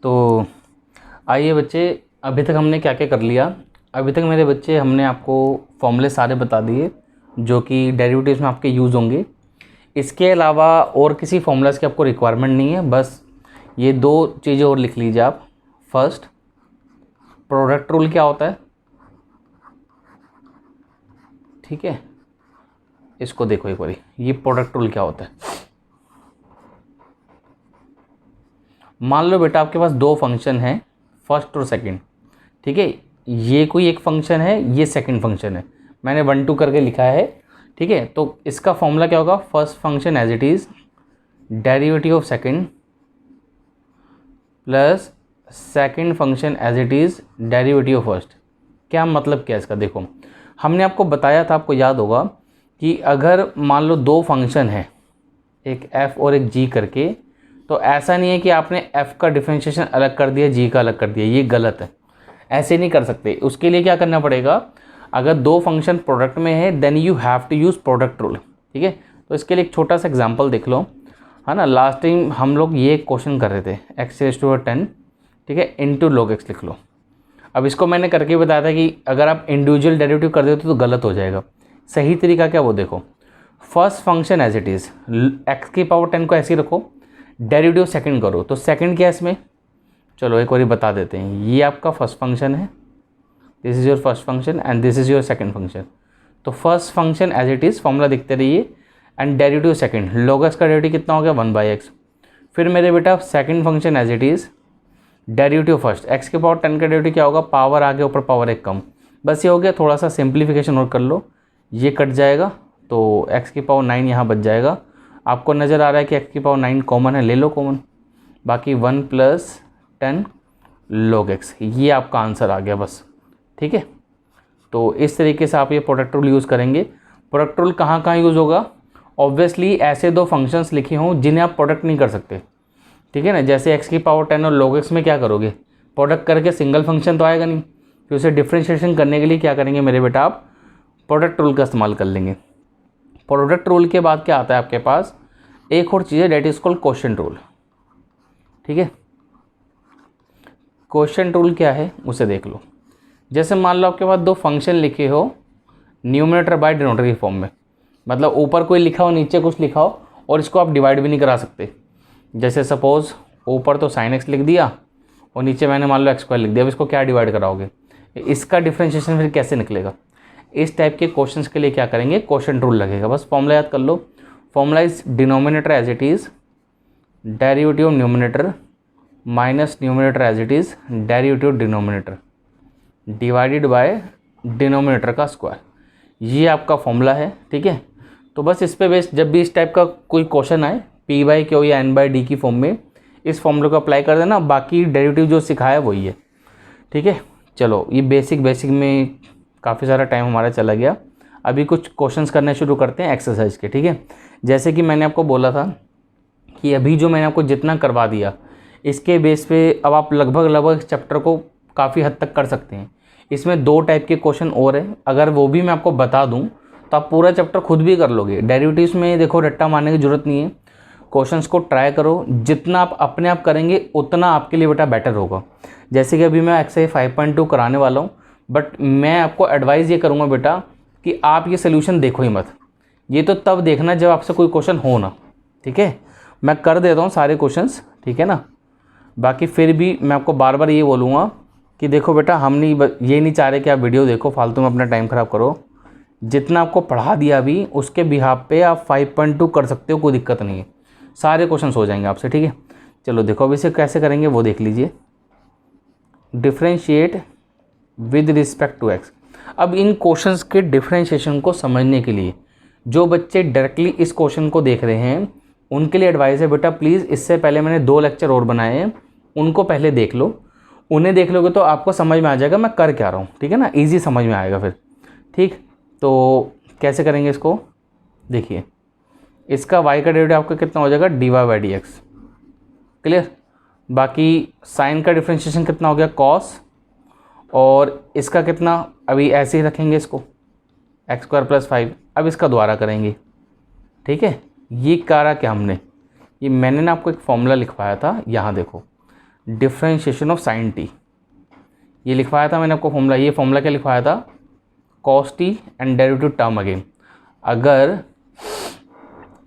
तो आइए बच्चे, अभी तक हमने क्या क्या कर लिया। अभी तक मेरे बच्चे हमने आपको फॉर्मूले सारे बता दिए जो कि डेरिवेटिव्स में आपके यूज़ होंगे। इसके अलावा और किसी फॉर्मूलाज की आपको रिक्वायरमेंट नहीं है, बस ये दो चीज़ें और लिख लीजिए आप। फर्स्ट, प्रोडक्ट रूल क्या होता है, ठीक है, इसको देखो एक बारी, ये प्रोडक्ट रूल क्या होता है। मान लो बेटा आपके पास दो फंक्शन हैं, फर्स्ट और सेकंड, ठीक है, ये कोई एक फंक्शन है, ये सेकंड फंक्शन है, मैंने 1 2 करके लिखा है, ठीक है। तो इसका फॉर्मूला क्या होगा, first function as it is derivative of second plus second function as it is derivative of first. क्या मतलब क्या इसका, देखो हमने आपको बताया था, आपको याद होगा कि अगर मान लो दो फंक्शन है, एक f और एक g करके, तो ऐसा नहीं है कि आपने f का डिफरेंशिएशन अलग कर दिया, g का अलग कर दिया, ये गलत है, ऐसे नहीं कर सकते। उसके लिए क्या करना पड़ेगा, अगर दो फंक्शन प्रोडक्ट में है then you have to use product rule, ठीक है। तो इसके लिए एक छोटा सा एग्जांपल देख लो, है ना। लास्ट टाइम हम लोग ये क्वेश्चन कर रहे थे, x⁻10, ठीक है, इंटू log x लिख लो। अब इसको मैंने करके बताया था कि अगर आप इंडिविजुअल डेरिवेटिव कर देते तो गलत हो जाएगा। सही तरीका क्या, वो देखो, first function as it is x⁻10 को ऐसे ही रखो, डेरिवेटिव सेकंड करो, तो सेकंड क्या है इसमें, चलो एक बार बता देते हैं। ये आपका फर्स्ट फंक्शन है, this is your first function and this is your second function. तो first function as it is formula दिखते रहिए, and derivative second, log x का डेरिवेटिव कितना हो गया, 1/x। फिर मेरे बेटा second function as it is derivative first, x⁻10 का डेरिवेटिव क्या होगा, पावर आगे ऊपर पावर एक कम, बस ये हो गया। थोड़ा सा सिंप्लीफिकेशन और कर लो, ये कट जाएगा तो x⁻9 यहाँ बच जाएगा। आपको नज़र आ रहा है कि x⁻9 कॉमन है, ले लो कॉमन, बाकी 1 + 10 log x, ये आपका आंसर आ गया बस, ठीक है। तो इस तरीके से आप ये प्रोडक्ट रूल यूज़ करेंगे। प्रोडक्ट रूल कहाँ कहाँ यूज़ होगा, ऑब्वियसली ऐसे दो फंक्शंस लिखे हों जिन्हें आप प्रोडक्ट नहीं कर सकते, ठीक है ना। जैसे x⁻10 और log x में क्या करोगे, प्रोडक्ट करके सिंगल फंक्शन तो आएगा नहीं, फिर उसे डिफ्रेंशिएशन करने के लिए क्या करेंगे मेरे बेटा, आप प्रोडक्ट रूल का इस्तेमाल कर लेंगे। प्रोडक्ट रूल के बाद क्या आता है आपके पास, एक और चीज़ है, that is called quotient rule, ठीक है। क्वोशिएंट रूल क्या है उसे देख लो। जैसे मान लो आपके पास दो फंक्शन लिखे हो न्यूमरेटर बाय डिनोमिनेटर की फॉर्म में, मतलब ऊपर कोई लिखा हो नीचे कुछ लिखा हो, और इसको आप डिवाइड भी नहीं करा सकते। जैसे सपोज़ ऊपर तो sin x लिख दिया और नीचे मैंने मान लो x² लिख दिया, अब इसको क्या डिवाइड कराओगे, इसका डिफरेंशिएशन फिर कैसे निकलेगा। इस टाइप के क्वेश्चंस के लिए क्या करेंगे, क्वोशिएंट रूल लगेगा। बस फॉर्मूला याद कर लो, formula is denominator as it is derivative of numerator minus numerator as it is derivative denominator divided by denominator का स्क्वायर, ये आपका फॉर्मूला है, ठीक है। तो बस इस पे बेस जब भी इस टाइप का कोई क्वेश्चन आए p/q या n/d की फॉर्म में, इस फॉर्मूले को अप्लाई कर देना, बाकी डेरिवेटिव जो सिखाया वही है, ठीक है। चलो ये बेसिक में काफ़ी सारा टाइम हमारा चला गया, अभी कुछ क्वेश्चंस करने शुरू करते हैं एक्सरसाइज के, ठीक है। जैसे कि मैंने आपको बोला था कि अभी जो मैंने आपको जितना करवा दिया, इसके बेस पे अब आप लगभग इस चैप्टर को काफ़ी हद तक कर सकते हैं। इसमें दो टाइप के क्वेश्चन और हैं, अगर वो भी मैं आपको बता दूं तो आप पूरा चैप्टर खुद भी कर लोगे। डेरिवेटिव्स में देखो रट्टा मारने की ज़रूरत नहीं है, क्वेश्चंस को ट्राई करो, जितना आप अपने आप करेंगे उतना आपके लिए बेटा बेटर होगा। जैसे कि अभी मैं एक्सरसाइज 5.2 कराने वाला हूँ, बट मैं आपको एडवाइस ये करूँगा बेटा कि आप ये सोल्यूशन देखो ही मत, ये तो तब देखना जब आपसे कोई क्वेश्चन हो ना, ठीक है। मैं कर देता हूँ सारे क्वेश्चंस, ठीक है ना। बाकी फिर भी मैं आपको बार बार ये बोलूँगा कि देखो बेटा, हम नहीं ये नहीं चाह रहे कि आप वीडियो देखो फालतू में अपना टाइम ख़राब करो। जितना आपको पढ़ा दिया अभी उसके बिहाफ पे आप 5.2 कर सकते हो, कोई दिक्कत नहीं है, सारे क्वेश्चंस हो जाएंगे आपसे, ठीक है। चलो देखो अब इसे कैसे करेंगे वो देख लीजिए। Differentiate with respect to x। अब इन क्वेश्चंस के डिफ्रेंशिएशन को समझने के लिए जो बच्चे डायरेक्टली इस क्वेश्चन को देख रहे हैं उनके लिए एडवाइस है बेटा, प्लीज़ इससे पहले मैंने 2 लेक्चर और बनाए हैं, उनको पहले देख लो। उन्हें देख लोगे तो आपको समझ में आ जाएगा मैं कर क्या रहा हूँ, ठीक है ना, ईजी समझ में आएगा फिर, ठीक। तो कैसे करेंगे इसको, देखिए इसका y का डेरिवेटिव आपका कितना हो जाएगा, dy/dx, क्लियर। बाकी साइन का डिफ्रेंशिएशन कितना हो गया, cos, और इसका कितना, अभी ऐसे ही रखेंगे इसको x² + 5, अब इसका दोबारा करेंगे, ठीक है। ये करा क्या हमने, ये मैंने ना आपको एक फॉर्मूला लिखवाया था, यहाँ देखो डिफ्रेंशिएशन ऑफ साइन टी। ये लिखवाया था मैंने आपको फॉर्मूला, ये फॉर्मूला क्या लिखवाया था, cos T and derivative term again. अगर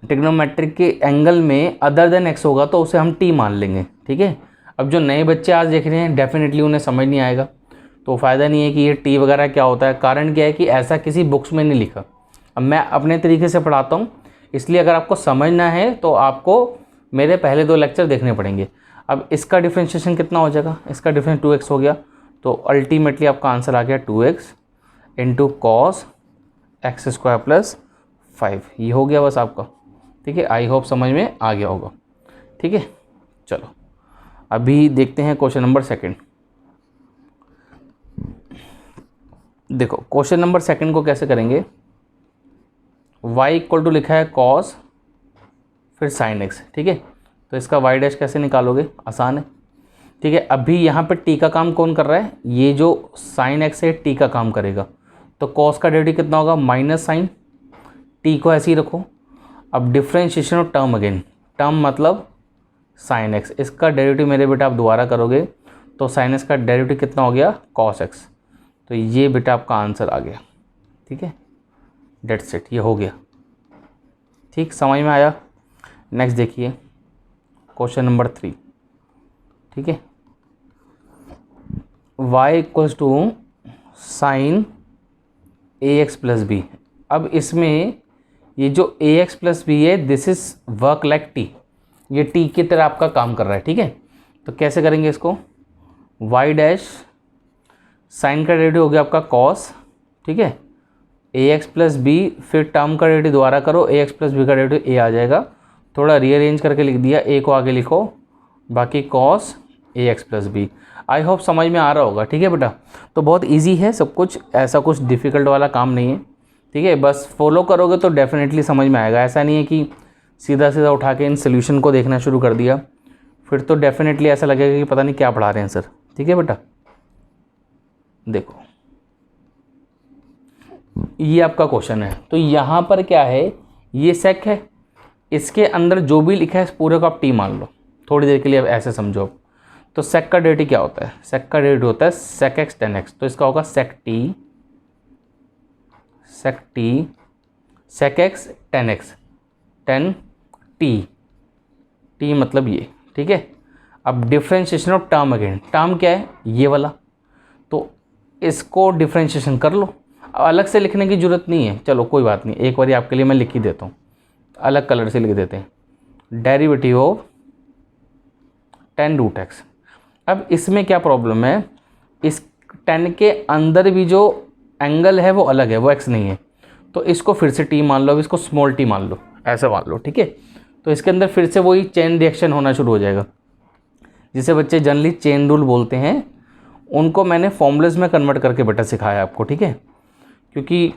ट्रिग्नोमेट्रिक के एंगल में अदर देन एक्स होगा तो उसे हम टी मान लेंगे, ठीक है। अब जो नए बच्चे आज देख रहे हैं डेफिनेटली उन्हें समझ नहीं आएगा, तो फ़ायदा नहीं है कि ये टी वगैरह क्या होता है। कारण क्या है कि ऐसा किसी बुक्स में नहीं लिखा, अब मैं अपने तरीके से पढ़ाता हूँ, इसलिए अगर आपको समझना है तो आपको मेरे पहले 2 लेक्चर देखने पड़ेंगे। अब इसका डिफ्रेंशिएशन कितना हो जाएगा, इसका डिफरेंस 2x हो गया, तो अल्टीमेटली आपका आंसर आ गया 2x into cos x square plus 5। ये हो गया बस आपका, ठीक है। आई होप समझ में आ गया होगा, ठीक है। चलो अभी देखते हैं क्वेश्चन नंबर 2। देखो क्वेश्चन नंबर 2 को कैसे करेंगे, y इक्वल टू लिखा है कॉस फिर साइन एक्स, ठीक है। तो इसका y डैश कैसे निकालोगे, आसान है, ठीक है। अभी यहाँ पे t का काम कौन कर रहा है, ये जो साइन एक्स है t का काम करेगा, तो कॉस का डेरिवेटिव कितना होगा माइनस साइन, t को ऐसे ही रखो। अब differentiation of term again, term मतलब साइन एक्स, इसका डेरिवेटिव मेरे बेटा आप दोबारा करोगे तो साइन एक्स का डेरिवेटिव कितना हो गया कॉस एक्स, तो ये बेटा आपका आंसर आ गया, ठीक है। डेट्स इट, ये हो गया, ठीक, समझ में आया। नेक्स्ट देखिए क्वेश्चन नंबर 3, ठीक है। y equals to sine a x plus b. अब इसमें ये जो ए एक्स प्लस बी है this is work like t, ये टी की तरह आपका काम कर रहा है, ठीक है। तो कैसे करेंगे इसको, y डैश साइन का डेरिवेटिव हो गया आपका कॉस, ठीक है, ए एक्स प्लस बी, फिर टर्म का डेरिवेटिव दोबारा करो, ए एक्स प्लस बी का डेरिवेटिव ए आ जाएगा, थोड़ा रीअरेंज करके लिख दिया, ए को आगे लिखो, बाकी cos a x plus b. I hope समझ में आ रहा होगा, ठीक है बेटा। तो बहुत इजी है सब कुछ, ऐसा कुछ डिफ़िकल्ट वाला काम नहीं है, ठीक है। बस फॉलो करोगे तो डेफिनेटली समझ में आएगा। ऐसा नहीं है कि सीधा सीधा उठा के इन सोल्यूशन को देखना शुरू कर दिया, फिर तो डेफिनेटली ऐसा लगेगा कि पता नहीं क्या पढ़ा रहे हैं सर, ठीक है बेटा। देखो ये आपका क्वेश्चन है, तो यहाँ पर क्या है, ये सेक है, इसके अंदर जो भी लिखा है इस पूरे को आप टी मान लो, थोड़ी देर के लिए अब ऐसे समझो। तो सेक का डेरिवेटिव क्या होता है, सेक का डेरिवेटिव होता है सेक एक्स टेन एक्स, तो इसका होगा sec t sec x tan x, tan t मतलब ये, ठीक है। अब differentiation of term again, term क्या है ये वाला, तो इसको डिफ्रेंशिएशन कर लो, अलग से लिखने की ज़रूरत नहीं है, चलो कोई बात नहीं, एक बार आपके लिए मैं लिख ही देता हूँ, अलग कलर से लिख देते हैं, derivative of tan root x. अब इसमें क्या प्रॉब्लम है, इस टेन के अंदर भी जो एंगल है वो अलग है, वो एक्स नहीं है, तो इसको फिर से टी मान लो, अब इसको स्मॉल टी मान लो, ऐसा मान लो, ठीक है। तो इसके अंदर फिर से वही चेन रिएक्शन होना शुरू हो जाएगा, जिसे बच्चे जनरली चेन रूल बोलते हैं, उनको मैंने फॉर्मूलेस में कन्वर्ट करके बेटा सिखाया आपको, ठीक है। क्योंकि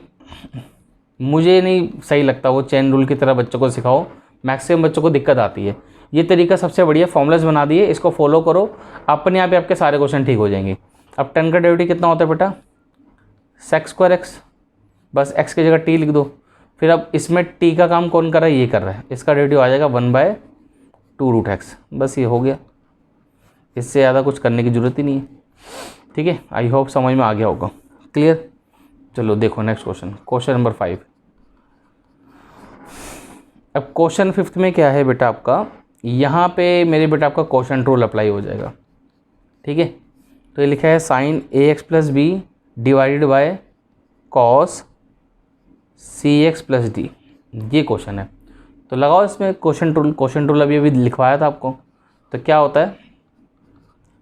मुझे नहीं सही लगता वो चेन रूल की तरह बच्चों को सिखाओ, मैक्सिमम बच्चों को दिक्कत आती है। ये तरीका सबसे बढ़िया, फॉर्मूलेस बना दिए, इसको फॉलो करो, अपने आप ही आपके सारे क्वेश्चन ठीक हो जाएंगे। अब टेन का डेरिवेटिव कितना होता है बेटा, सेक स्क्वायर एक्स, बस एक्स की जगह टी लिख दो। फिर अब इसमें टी का काम कौन कर रहा है, ये कर रहा है, इसका डेरिवेटिव आ जाएगा 1/2 रूट एक्स, बस ये हो गया, इससे ज़्यादा कुछ करने की ज़रूरत ही नहीं है, ठीक है। आई होप समझ में आ गया होगा, क्लियर। चलो देखो नेक्स्ट क्वेश्चन, क्वेश्चन नंबर 5। अब क्वेश्चन 5 में क्या है बेटा आपका, यहाँ पे मेरे बेटा आपका क्वेश्चन रूल अप्लाई हो जाएगा, ठीक है। तो ये लिखा है sine a x plus b divided by cos c x plus d, ये क्वेश्चन है। तो लगाओ इसमें क्वेश्चन रूल अभी लिखवाया था आपको। तो क्या होता है,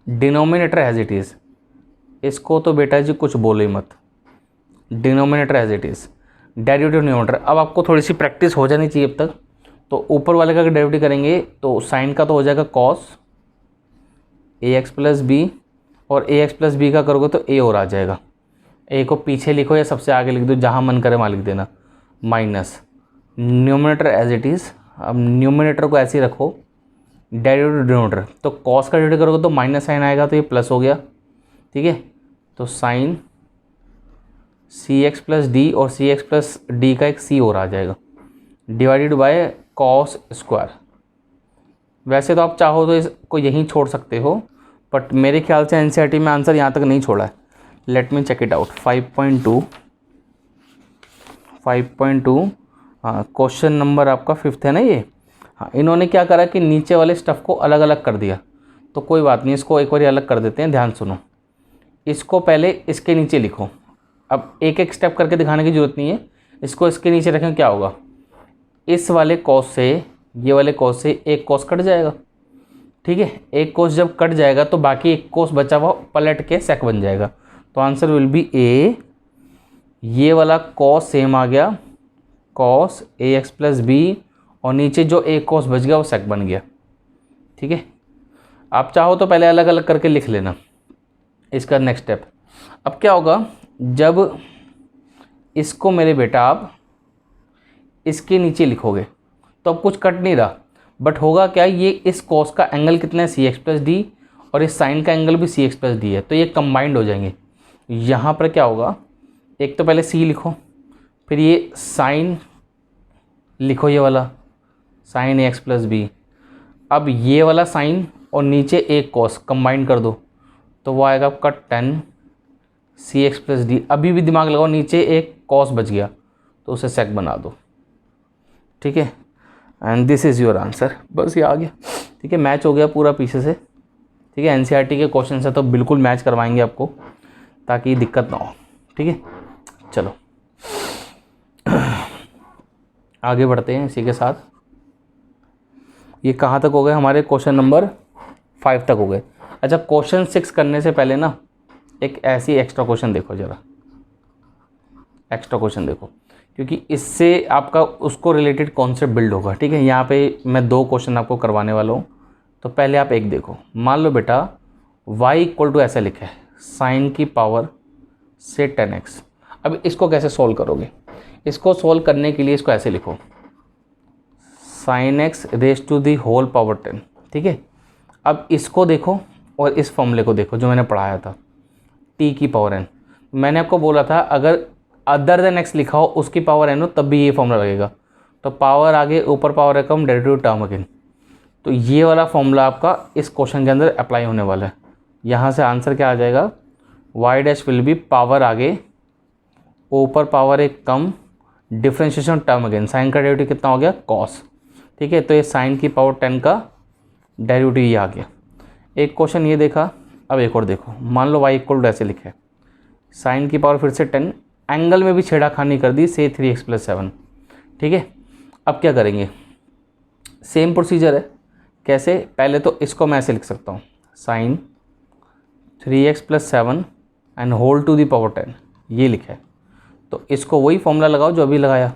डिनोमिनेटर एज इट इज़, इसको तो बेटा जी कुछ बोलो ही मत, denominator as it is, derivative numerator. अब आपको थोड़ी सी प्रैक्टिस हो जानी चाहिए अब तक। तो ऊपर वाले का डेरिवेटिव करेंगे तो साइन का तो हो जाएगा cos a x plus B, और ए एक्स प्लस बी का करोगे तो ए और आ जाएगा, ए को पीछे लिखो या सबसे आगे लिख दो, जहाँ मन करे वहाँ लिख देना, minus numerator as it is. अब न्यूमरेटर को ऐसे ही रखो, डेरिवेटिव डिनोमिनेटर, तो कॉस का डेरिवेटिव करोगे तो माइनस साइन आएगा, तो ये प्लस हो गया, ठीक है। तो साइन सी एक्स प्लस डी, और सी एक्स प्लस डी का एक सी और आ जाएगा, डिवाइडेड बाय कॉस स्क्वायर। वैसे तो आप चाहो तो इसको यहीं छोड़ सकते हो, बट मेरे ख्याल से एनसीईआरटी में आंसर यहाँ तक नहीं छोड़ा है। Let me check it out. 5.2 हाँ, क्वेश्चन नंबर आपका 5th है ना ये। हाँ, इन्होंने क्या करा कि नीचे वाले स्टफ़ को अलग अलग कर दिया। तो कोई बात नहीं, इसको एक बार अलग कर देते हैं। ध्यान सुनो, इसको पहले इसके नीचे लिखो। अब एक एक स्टेप करके दिखाने की ज़रूरत नहीं है, इसको इसके नीचे रखें। क्या होगा, इस वाले कॉस से ये वाले कॉस से एक कॉस कट जाएगा। ठीक है, एक कॉस जब कट जाएगा तो बाकी एक कॉस बचा हुआ पलट के सेक बन जाएगा। तो आंसर विल बी ए। ये वाला कॉस सेम आ गया, cos a x plus B, और नीचे जो एक कॉस बच गया वो सेक बन गया। ठीक है, आप चाहो तो पहले अलग अलग करके लिख लेना। इसका नेक्स्ट स्टेप, अब क्या होगा, जब इसको मेरे बेटा आप इसके नीचे लिखोगे तो अब कुछ कट नहीं रहा, बट होगा क्या, ये इस कॉस का एंगल कितना है, सी एक्स प्लस डी, और इस साइन का एंगल भी सी एक्स प्लस डी है। तो ये कंबाइंड हो जाएंगे। यहाँ पर क्या होगा, एक तो पहले सी लिखो, फिर ये साइन लिखो, ये वाला sign a x plus b. अब ये वाला साइन और नीचे एक कॉस कंबाइन कर दो तो वो आएगा आपका 10 सी एक्स प्लस डी। अभी भी दिमाग लगाओ, नीचे एक कॉस बच गया तो उसे सेक बना दो। ठीक है, and this is your answer. बस ये आ गया। ठीक है, मैच हो गया पूरा पीछे से। ठीक है, एनसीईआरटी के क्वेश्चन से तो बिल्कुल मैच करवाएंगे आपको ताकि दिक्कत ना हो। ठीक है, चलो आगे बढ़ते हैं इसी के साथ। ये कहाँ तक हो गए हमारे, क्वेश्चन नंबर 5 तक हो गए। अच्छा, क्वेश्चन 6 करने से पहले ना एक ऐसी एक्स्ट्रा क्वेश्चन देखो, ज़रा एक्स्ट्रा क्वेश्चन देखो, क्योंकि इससे आपका उसको रिलेटेड कॉन्सेप्ट बिल्ड होगा। ठीक है, यहाँ पे मैं 2 क्वेश्चन आपको करवाने वाला हूँ, तो पहले आप एक देखो। मान लो बेटा y इक्वल टू ऐसा लिखा है, साइन की पावर से 10x। अब इसको कैसे सॉल्व करोगे, इसको सॉल्व करने के लिए इसको ऐसे लिखो, sine x raise to the whole power 10। ठीक है, अब इसको देखो और इस फॉर्मूले को देखो जो मैंने पढ़ाया था, t की पावर n। मैंने आपको बोला था अगर अदर देन x लिखा हो उसकी पावर n हो तब भी ये फॉर्मूला लगेगा। तो पावर आगे, ऊपर पावर है कम, डेरिवेटिव टर्म अगेन। तो ये वाला फॉर्मूला आपका इस क्वेश्चन के अंदर अप्लाई होने वाला है। यहाँ से आंसर क्या आ जाएगा, y dash will be power आगे, ऊपर पावर एक कम, डिफ्रेंशिएशन टर्म अगेन, साइन का डेरिवेटिव कितना हो गया, कॉस। ठीक है, तो ये साइन की पावर 10 का डेरिवेटिव ये आ गया। एक क्वेश्चन ये देखा, अब एक और देखो। मान लो y इक्वल टू ऐसे लिखे, साइन की पावर फिर से 10, एंगल में भी छेड़ाखानी कर दी, से 3x प्लस 7। ठीक है, अब क्या करेंगे, सेम प्रोसीजर है। कैसे, पहले तो इसको मैं ऐसे लिख सकता हूँ, sine 3x plus 7 and whole to the power 10, ये लिखा है। तो इसको वही फॉर्मूला लगाओ जो अभी लगाया,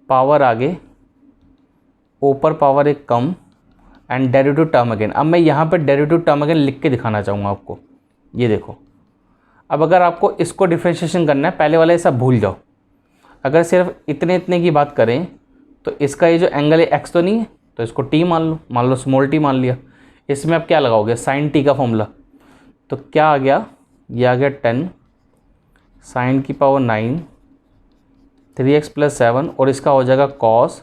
पावर आगे, ऊपर पावर एक कम, एंड डेरिवेटिव टर्म अगेन। अब मैं यहाँ पे डेरिवेटिव टर्म अगेन लिख के दिखाना चाहूँगा आपको, ये देखो। अब अगर आपको इसको डिफ्रेंशिएशन करना है, पहले वाला ये सब भूल जाओ। अगर सिर्फ इतने इतने की बात करें तो इसका ये जो एंगल है एक्स तो नहीं है, तो इसको टी मान लो स्मॉल टी मान लिया। इसमें आप क्या लगाओगे, साइन टी का फॉर्मूला। तो क्या आ गया, ये आ गया 10 साइन की पावर 9 3x प्लस 7, और इसका हो जाएगा कॉस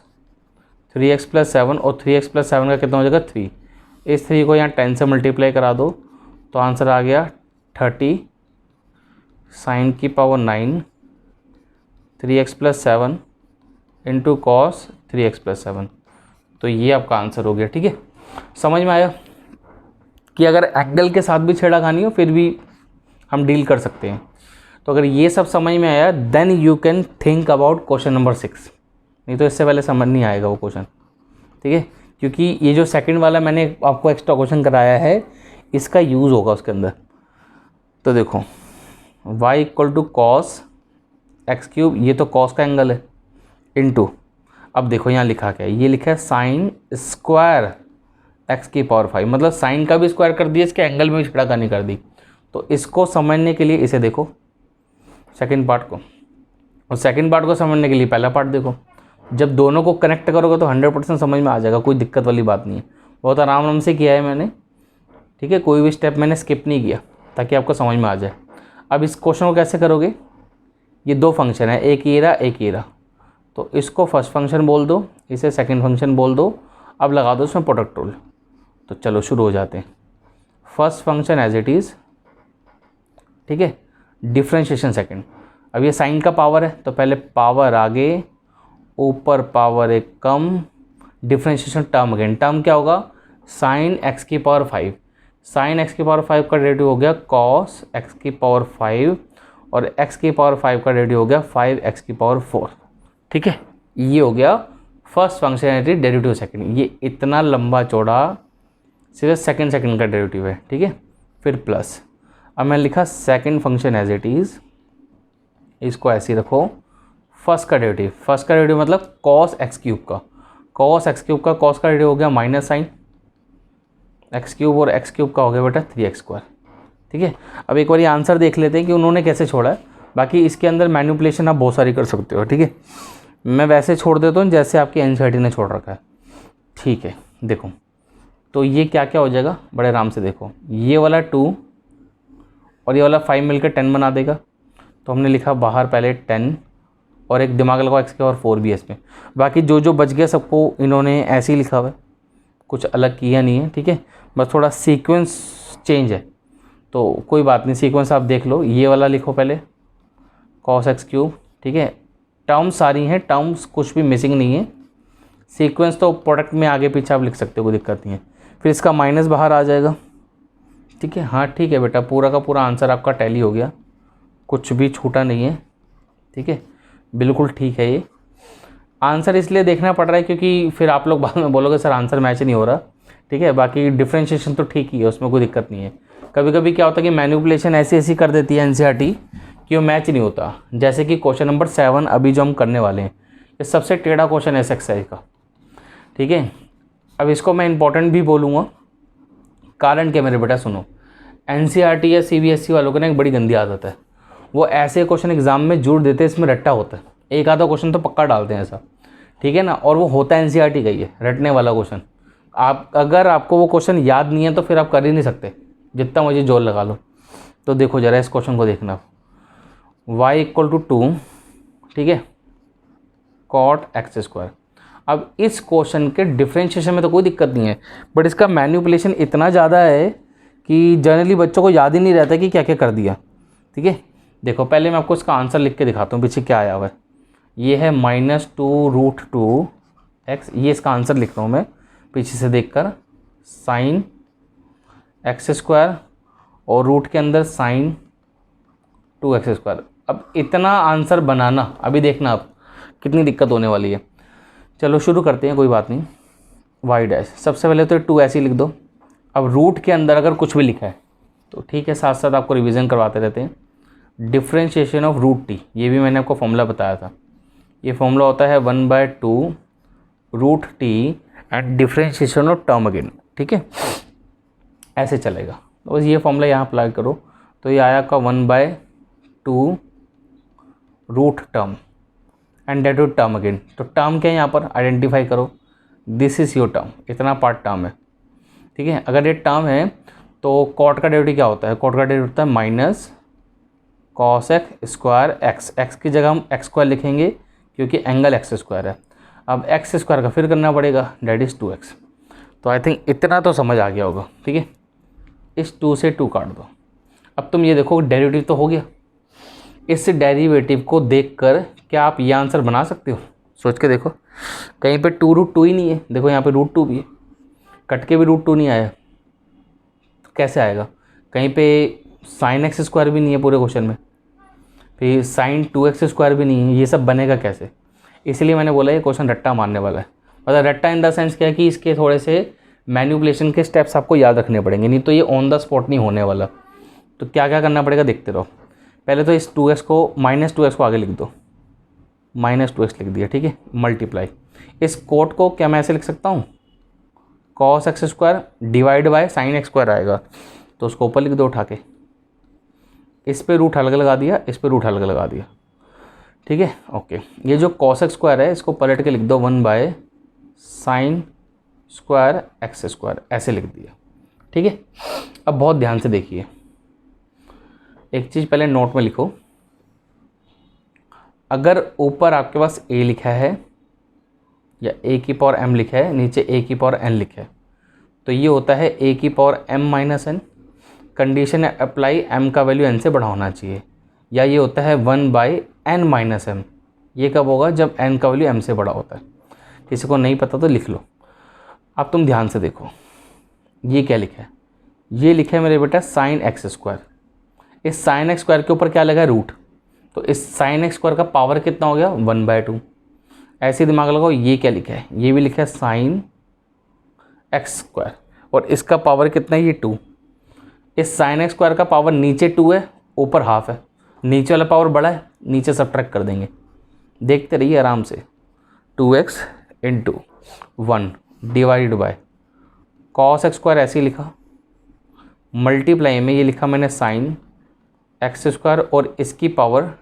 3x प्लस 7, और 3x प्लस 7 का कितना हो जाएगा 3। इस 3 को यहाँ 10 से मल्टीप्लाई करा दो तो आंसर आ गया 30 साइन की power 9 3x plus 7 into cos 3x plus 7। तो ये आपका आंसर हो गया। ठीक है, समझ में आया कि अगर एंगल के साथ भी छेड़ाखानी हो फिर भी हम डील कर सकते हैं। तो अगर ये सब समझ में आया then you can think about question number 6, नहीं तो इससे पहले समझ नहीं आएगा वो क्वेश्चन। ठीक है, क्योंकि ये जो सेकंड वाला मैंने आपको एक्स्ट्रा क्वेश्चन कराया है इसका यूज़ होगा उसके अंदर। तो देखो y equal to cos x cube, ये तो कॉस का एंगल है, इनटू, अब देखो यहाँ लिखा क्या है, ये लिखा है साइन स्क्वायर एक्स की पावर 5, मतलब साइन का भी स्क्वायर कर दिया, इसके एंगल में भी छेड़ाखानी कर दी। तो इसको समझने के लिए इसे देखो सेकंड पार्ट को, और सेकंड पार्ट को समझने के लिए पहला पार्ट देखो। जब दोनों को कनेक्ट करोगे तो 100% समझ में आ जाएगा, कोई दिक्कत वाली बात नहीं है। बहुत आराम से किया है मैंने। ठीक है, कोई भी स्टेप मैंने स्किप नहीं किया ताकि आपको समझ में आ जाए। अब इस क्वेश्चन को कैसे करोगे, ये 2 फंक्शन है, एक ये रहा एक ये रहा, तो इसको फर्स्ट फंक्शन बोल दो, इसे सेकंड फंक्शन बोल दो। अब लगा दो इसमें प्रोडक्ट रूल। तो चलो शुरू हो जाते हैं। First function as it is, ठीक है, डिफ्रेंशिएशन सेकंड। अब ये साइन का पावर है तो पहले पावर आगे, ऊपर पावर एक कम, डिफ्रेंशिएशन टर्म अगेन। टर्म क्या होगा, साइन एक्स की पावर 5, साइन एक्स की पावर 5 का डेरिवेटिव हो गया कॉस एक्स की पावर 5, और एक्स की पावर 5 का डेरिवेटिव हो गया 5x की पावर 4, ठीक है। ये हो गया फर्स्ट फंक्शनैलिटी डेरिवेटिव सेकंड। ये इतना लंबा चौड़ा सिर्फ सेकंड का डेरिवेटिव है, ठीक है। फिर प्लस, अब मैं लिखा second function as it is, इसको ऐसे ही रखो। फर्स्ट का डेरिवेटिव मतलब कॉस एक्स क्यूब का, कॉस एक्स क्यूब का कॉस का डेरिवेटिव हो गया माइनस साइन एक्स क्यूब, और एक्स क्यूब का हो गया बेटा 3x स्क्वायर, ठीक है। अब एक बार ये आंसर देख लेते हैं कि उन्होंने कैसे छोड़ा है। बाकी इसके अंदर मैनिपुलेशन आप बहुत सारी कर सकते हो, ठीक है। मैं वैसे छोड़ देता हूँ जैसे आपकी एनसीईआरटी ने छोड़ रखा है, ठीक है। देखो तो ये क्या क्या हो जाएगा, बड़े आराम से देखो। ये वाला 2 और ये वाला 5 मिलकर 10 बना देगा, तो हमने लिखा बाहर पहले 10 और एक दिमाग लगाओ एक्स के और 4 भी इसमें। बाकी जो जो बच गया सबको इन्होंने ऐसे ही लिखा हुआ है, कुछ अलग किया नहीं है, ठीक है। बस थोड़ा सीक्वेंस चेंज है, तो कोई बात नहीं, सीक्वेंस आप देख लो। ये वाला लिखो पहले कॉस एक्स क्यूब, ठीक है। टर्म्स सारी हैं, टर्म्स कुछ भी मिसिंग नहीं है। सीक्वेंस तो प्रोडक्ट में आगे पीछे आप लिख सकते हो, कोई दिक्कत नहीं है। फिर इसका माइनस बाहर आ जाएगा, ठीक है। हाँ ठीक है बेटा, पूरा का पूरा आंसर आपका टैली हो गया, कुछ भी छूटा नहीं है, ठीक है। बिल्कुल ठीक है। ये आंसर इसलिए देखना पड़ रहा है क्योंकि फिर आप लोग बाद में बोलोगे सर आंसर मैच नहीं हो रहा, ठीक है। बाकी डिफ्रेंशिएशन तो ठीक ही है, उसमें कोई दिक्कत नहीं है। कभी कभी क्या होता है कि मैनिपुलेशन ऐसी करती है एनसीईआरटी कि वो मैच नहीं होता। जैसे कि क्वेश्चन नंबर 7 अभी जो हम करने वाले हैं, ये सबसे टेढ़ा क्वेश्चन है इस एक्सरसाइज का, ठीक है। अब इसको मैं इंपॉर्टेंट भी बोलूँगा, कारण क्या मेरे बेटा सुनो। एनसीईआरटी या सीबीएसई वालों को ना एक बड़ी गंदी आदत है, वो ऐसे क्वेश्चन एग्जाम में जोड़ देते हैं, इसमें रट्टा होता है। एक आधा क्वेश्चन तो पक्का डालते हैं ऐसा, ठीक है ना, और वो होता है एनसीईआरटी का ही है, रटने वाला क्वेश्चन। आप अगर आपको वो क्वेश्चन याद नहीं है तो फिर आप कर ही नहीं सकते, जितना मुझे जोर लगा लो। तो देखो ज़रा इस क्वेश्चन को देखना, y = 2, ठीक है, कॉट एक्स स्क्वायर। अब इस क्वेश्चन के डिफ्रेंशिएशन में तो कोई दिक्कत नहीं है, बट इसका मैनिपुलेशन इतना ज़्यादा है कि जनरली बच्चों को याद ही नहीं रहता कि क्या क्या कर दिया, ठीक है। देखो पहले मैं आपको इसका आंसर लिख के दिखाता हूँ पीछे क्या आया हुआ है। ये है -2√2x, ये इसका आंसर लिख रहा हूँ मैं पीछे से देखकर, साइन एक्स स्क्वायर और रूट के अंदर साइन 2x स्क्वायर। अब इतना आंसर बनाना, अभी देखना आप कितनी दिक्कत होने वाली है। चलो शुरू करते हैं, कोई बात नहीं। y', सबसे पहले तो 2 ऐसे ही लिख दो। अब रूट के अंदर अगर कुछ भी लिखा है तो ठीक है, साथ साथ आपको रिवीजन करवाते रहते हैं। डिफ्रेंशिएशन ऑफ रूट टी, ये भी मैंने आपको फॉर्मूला बताया था। ये फॉर्मूला होता है 1/2 root t and differentiation of term again, ठीक है, ऐसे चलेगा। तो बस ये फॉर्मूला यहाँ अप्लाई करो, तो ये आया का 1/2 रूट टर्म एंड डेट टू टर्म अगेन। तो टर्म क्या है यहाँ पर आइडेंटिफाई करो, दिस इज़ योर टर्म, इतना पार्ट टर्म है, ठीक है। अगर ये टर्म है तो कॉट का डेरिवेटिव क्या होता है, कॉट का डेरिवेटिव होता है minus cos x square x, x की जगह हम एक्स स्क्वायर लिखेंगे क्योंकि एंगल एक्स स्क्वायर है। अब एक्स स्क्वायर का फिर करना पड़ेगा, डेट इज़ 2x। तो आई थिंक इतना तो समझ आ गया होगा, ठीक है। इस 2 से 2 काट दो। अब तुम ये देखो डेरिवेटिव तो हो गया, इस डेरिवेटिव को देखकर क्या आप ये आंसर बना सकते हो, सोच के देखो। कहीं पे 2√2 ही नहीं है, देखो यहाँ पे √2 भी है, कट के भी √2 नहीं आया, तो कैसे आएगा। कहीं पे साइन एक्स स्क्वायर भी नहीं है पूरे क्वेश्चन में, फिर साइन 2x स्क्वायर भी नहीं है, ये सब बनेगा कैसे। इसलिए मैंने बोला ये क्वेश्चन रट्टा मारने वाला है। मतलब रट्टा इन द सेंस क्या है कि इसके थोड़े से मैनिपुलेशन के स्टेप्स आपको याद रखने पड़ेंगे, नहीं तो ये ऑन द स्पॉट नहीं होने वाला। तो क्या क्या करना पड़ेगा देखते रहो। पहले तो इस 2x को -2x को आगे लिख दो, -2x लिख दिया, ठीक है, मल्टीप्लाई। इस कोट को क्या मैं ऐसे लिख सकता हूँ, cos x square divide by sine x square आएगा, तो उसको ऊपर लिख दो उठा के। इस पे रूट अलग लगा दिया, इस पे रूट अलग लगा दिया, ठीक है, ओके। ये जो कॉस एक्स स्क्वायर है इसको पलट के लिख दो 1/sin स्क्वायर एक्स स्क्वायर, ऐसे लिख दिया, ठीक है। अब बहुत ध्यान से देखिए, एक चीज़ पहले नोट में लिखो। अगर ऊपर आपके पास a लिखा है या a की पावर m लिखा है, नीचे a की पावर n लिखा है, तो ये होता है a की power m - n, condition apply m का वैल्यू n से बड़ा होना चाहिए, या ये होता है 1/n-m। ये कब होगा? जब n का वैल्यू m से बड़ा होता है। किसी को नहीं पता तो लिख लो। अब तुम ध्यान से देखो, ये क्या लिखा है? ये लिखा है मेरे बेटा साइन एक्स स्क्वायर। इस साइन एक्स स्क्वायर के ऊपर क्या लगा है? रूट। तो इस साइन एक्स स्क्वायर का पावर कितना हो गया? 1/2। ऐसे दिमाग लगाओ, ये क्या लिखा है? ये भी लिखा है साइन एक्स स्क्वायर, और इसका पावर कितना है? ये 2। इस साइन एक्स स्क्वायर का पावर नीचे 2 है, ऊपर हाफ है। नीचे वाला पावर बड़ा है, नीचे सब्ट्रैक्ट कर देंगे। देखते रहिए आराम से। 2x × 1 divided by cos x square, ऐसे ही लिखा। मल्टीप्लाई में ये लिखा मैंने साइन एक्स स्क्वायर, और इसकी पावर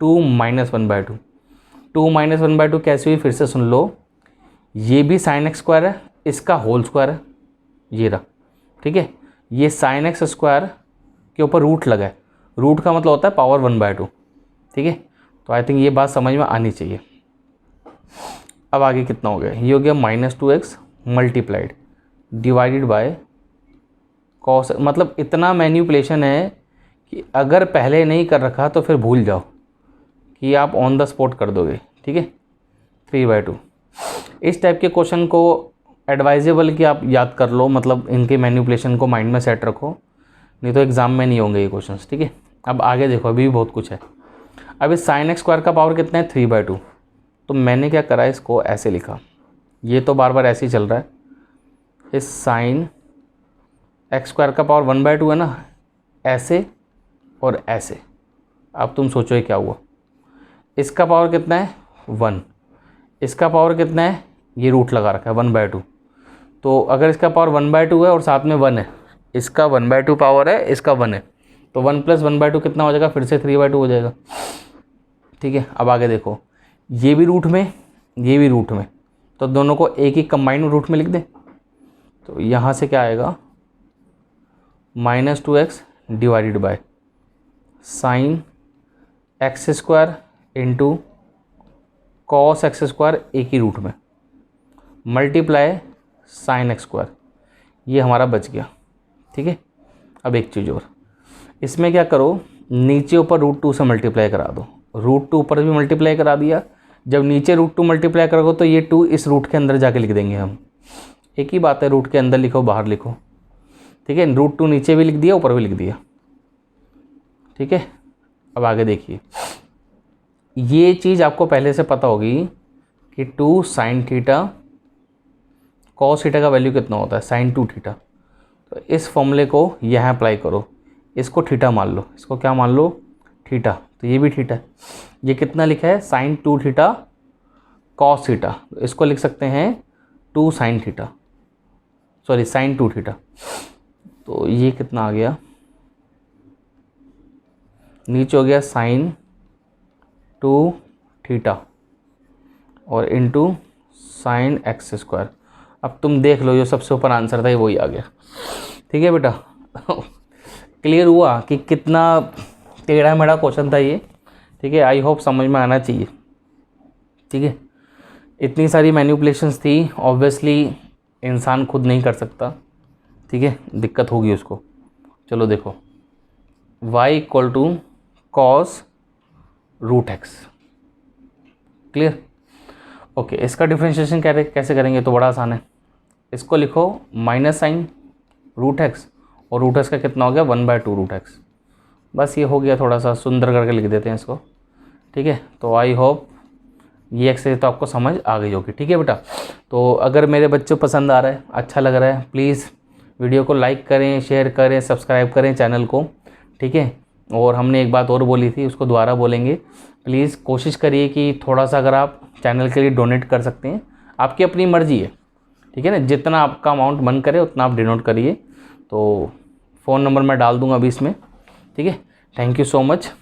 2 - 1/2। 2 - 1/2 कैसे हुई? फिर से सुन लो। ये भी साइन एक्स स्क्वायर है, इसका होल स्क्वायर है, ये रहा। ठीक है, ये साइन एक्स स्क्वायर के ऊपर रूट लगा है। रूट का मतलब होता है पावर 1/2। ठीक है, तो आई थिंक ये बात समझ में आनी चाहिए। अब आगे कितना हो गया? ये हो गया -2x multiplied divided by cos. मतलब इतना मैनिपुलेशन है कि अगर पहले नहीं कर रखा तो फिर भूल जाओ कि आप ऑन द स्पॉट कर दोगे। ठीक है, 3/2। इस टाइप के क्वेश्चन को एडवाइजेबल कि आप याद कर लो, मतलब इनके मैनिपुलेशन को माइंड में सेट रखो, नहीं तो एग्ज़ाम में नहीं होंगे ये क्वेश्चंस। ठीक है, अब आगे देखो, अभी भी बहुत कुछ है। अब इस साइन एक्स स्क्वायर का पावर कितना है? 3/2। तो मैंने क्या करा, इसको ऐसे लिखा। ये तो बार बार ऐसे ही चल रहा है। इस साइन एक्स स्क्वायर का पावर 1/2 है ना, ऐसे और ऐसे। अब तुम सोचो ये क्या हुआ? इसका पावर कितना है? 1। इसका पावर कितना है? ये रूट लगा रखा है 1/2। तो अगर इसका पावर 1/2 है और साथ में 1 है, इसका 1/2 पावर है, इसका 1 है, तो 1 + 1/2 कितना हो जाएगा? फिर से 3/2 हो जाएगा। ठीक है, अब आगे देखो, ये भी रूट में, ये भी रूट में, तो दोनों को एक ही कंबाइंड रूट में लिख दें। तो यहाँ से क्या आएगा? -2x divided by sine x square × cos x square, एक ही रूट में, मल्टीप्लाई साइन एक्स स्क्वायर। ये हमारा बच गया। ठीक है, अब एक चीज़ और, इसमें क्या करो, नीचे ऊपर √2 से मल्टीप्लाई करा दो। √2 ऊपर भी मल्टीप्लाई करा दिया। जब नीचे √2 मल्टीप्लाई करोगे तो ये 2 इस रूट के अंदर जाके लिख देंगे हम। एक ही बात है, रूट के अंदर लिखो, बाहर लिखो। ठीक है, √2 नीचे भी लिख दिया, ऊपर भी लिख दिया। ठीक है, अब आगे देखिए, ये चीज़ आपको पहले से पता होगी कि 2 sin थीटा cos थीटा का वैल्यू कितना होता है? sin 2 theta. तो इस फॉर्मूले को यहाँ अप्लाई करो, इसको थीटा मान लो। इसको क्या मान लो? थीटा। तो ये भी थीटा है। ये कितना लिखा है? sin 2 theta cos theta. तो इसको लिख सकते हैं 2 sin theta, sorry sin 2 theta. तो ये कितना आ गया? नीचे हो गया sin 2 थीटा और इंटू साइन एक्स स्क्वायर। अब तुम देख लो, जो सबसे ऊपर आंसर था ये वही आ गया। ठीक है बेटा, क्लियर हुआ कि कितना टेढ़ा मेढ़ा क्वेश्चन था ये। ठीक है, आई होप समझ में आना चाहिए। ठीक है, इतनी सारी मैनिपुलेशंस थी, ऑब्वियसली इंसान खुद नहीं कर सकता। ठीक है, दिक्कत होगी उसको। चलो देखो, y = cos √x। Clear? Okay, इसका डिफ्रेंशिएशन कैसे करेंगे? तो बड़ा आसान है। इसको लिखो -sin √x, और √x का कितना हो गया? 1/2 √x। बस ये हो गया, थोड़ा सा सुंदर करके लिख देते हैं इसको। ठीक है, तो आई होप ये एक्सरसाइज तो आपको समझ आ गई होगी। ठीक है बेटा, तो अगर मेरे बच्चों पसंद आ रहा है, अच्छा लग रहा है, प्लीज़ वीडियो को लाइक करें, शेयर करें, सब्सक्राइब करें चैनल को। ठीक है, और हमने एक बात और बोली थी, उसको दोबारा बोलेंगे। प्लीज़ कोशिश करिए कि थोड़ा सा अगर आप चैनल के लिए डोनेट कर सकते हैं, आपकी अपनी मर्ज़ी है। ठीक है ना, जितना आपका अमाउंट मन करे उतना आप डोनेट करिए। तो फ़ोन नंबर मैं डाल दूँगा अभी इसमें। ठीक है, थैंक यू सो मच।